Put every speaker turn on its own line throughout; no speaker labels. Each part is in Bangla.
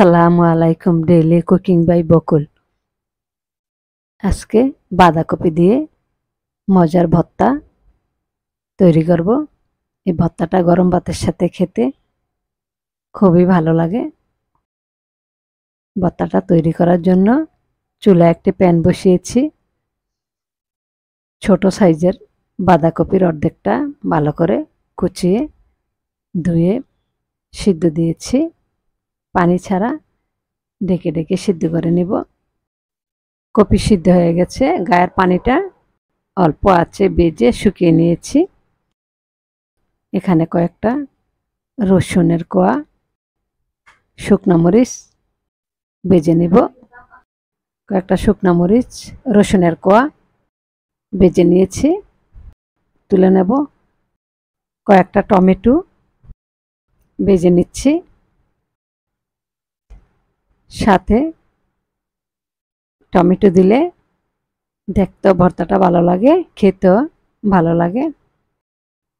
আসসালামু আলাইকুম ডেইলি কুকিং বাই বকুল। আজকে বাঁধাকপি দিয়ে মজার ভর্তা তৈরি করব। এই ভর্তাটা গরম ভাতের সাথে খেতে খুবই ভালো লাগে। ভর্তাটা তৈরি করার জন্য চুলায় একটি প্যান বসিয়েছি। ছোট সাইজের বাঁধাকপির অর্ধেকটা ভালো করে কুচিয়ে ধুয়ে সিদ্ধ দিয়েছি। পানি ছাড়া ঢেকে ঢেকে সিদ্ধ করে নিব। কপি সিদ্ধ হয়ে গেছে, গায়ের পানিটা অল্প আছে ভেজে শুকিয়ে নিয়েছি। এখানে কয়েকটা রসুনের কোয়া, শুকনো মরিচ ভেজে নেব। কয়েকটা শুকনো মরিচ, রসুনের কোয়া ভেজে নিয়েছি, তুলে নেব। কয়েকটা টমেটো ভেজে নিচ্ছি। সাথে টমেটো দিলে দেখতেও ভর্তাটা ভালো লাগে, খেতেও ভালো লাগে।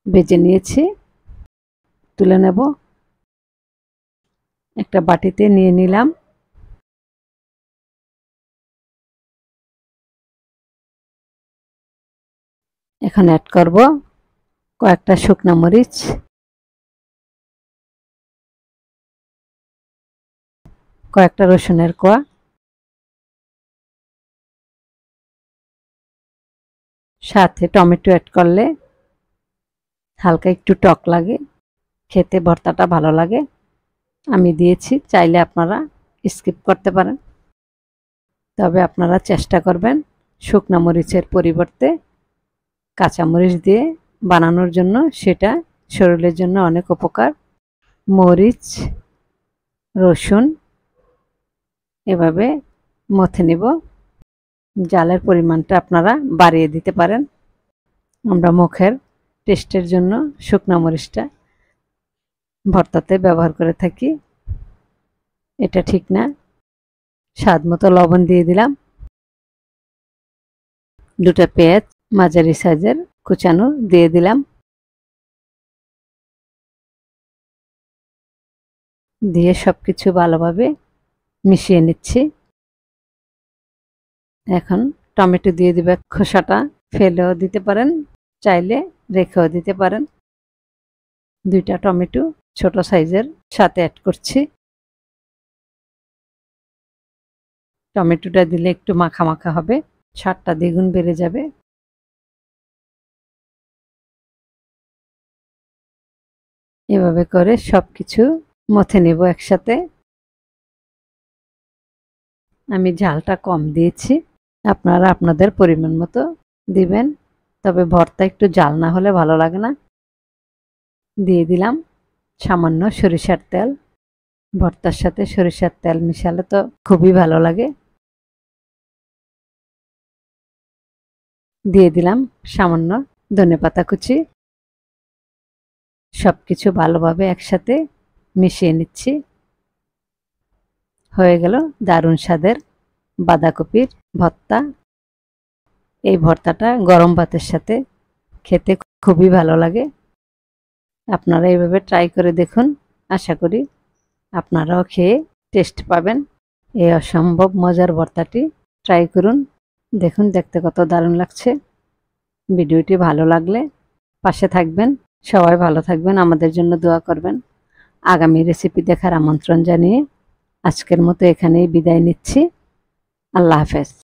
ভেজে নিয়েছি, তুলে নেব। একটা বাটিতে নিয়ে নিলাম। এখন অ্যাড করব কয়েকটা শুকনো মরিচ, কয়েকটা রসুনের কোয়া, সাথে টমেটো অ্যাড করলে হালকা একটু টক লাগে, খেতে ভর্তাটা ভালো লাগে। আমি দিয়েছি, চাইলে আপনারা স্কিপ করতে পারেন, তবে আপনারা চেষ্টা করবেন শুকনো মরিচের পরিবর্তে কাঁচামরিচ দিয়ে বানানোর জন্য। সেটা শরীরের জন্য অনেক উপকার। মরিচ, রসুন এভাবে মথে নিব। জালের পরিমাণটা আপনারা বাড়িয়ে দিতে পারেন। আমরা মুখের টেস্টের জন্য শুকনো মরিচটা ভর্তাতে ব্যবহার করে থাকি, এটা ঠিক না। স্বাদ মতো লবণ দিয়ে দিলাম। দুটো পেঁয়াজ মাঝারি সাইজের কুচানো দিয়ে দিলাম। দিয়ে সবকিছু ভালোভাবে মিশিয়ে নিচ্ছি। এখন টমেটো দিয়ে দিবে। খোসাটা ফেলেও দিতে পারেন, চাইলে রেখেও দিতে পারেন। দুইটা টমেটো ছোট সাইজের সাথে অ্যাড করছি। টমেটোটা দিলে একটু মাখা মাখা হবে, স্বাদটা দ্বিগুণ বেড়ে যাবে। এভাবে করে সবকিছু মথে নেব একসাথে। আমি ঝালটা কম দিয়েছি, আপনারা আপনাদের পরিমাণ মতো দিবেন, তবে ভর্তা একটু ঝাল না হলে ভালো লাগে না। দিয়ে দিলাম সামান্য সরিষার তেল। ভর্তার সাথে সরিষার তেল মিশালে তো খুবই ভালো লাগে। দিয়ে দিলাম সামান্য ধনেপাতা কুচি। সবকিছু ভালোভাবে একসাথে মিশিয়ে নিচ্ছি। হয়ে গেল দারুণ স্বাদের বাঁধাকপির ভর্তা। এই ভর্তাটা গরম ভাতের সাথে খেতে খুবই ভালো লাগে। আপনারা এইভাবে ট্রাই করে দেখুন, আশা করি আপনারাও খেয়ে টেস্ট পাবেন। এই অসম্ভব মজার ভর্তাটি ট্রাই করুন, দেখুন দেখতে কত দারুণ লাগছে। ভিডিওটি ভালো লাগলে পাশে থাকবেন। সবাই ভালো থাকবেন, আমাদের জন্য দোয়া করবেন। আগামী রেসিপি দেখার আমন্ত্রণ জানিয়ে আজকের মতো এখানেই বিদায় নিচ্ছি। আল্লাহ হাফেজ।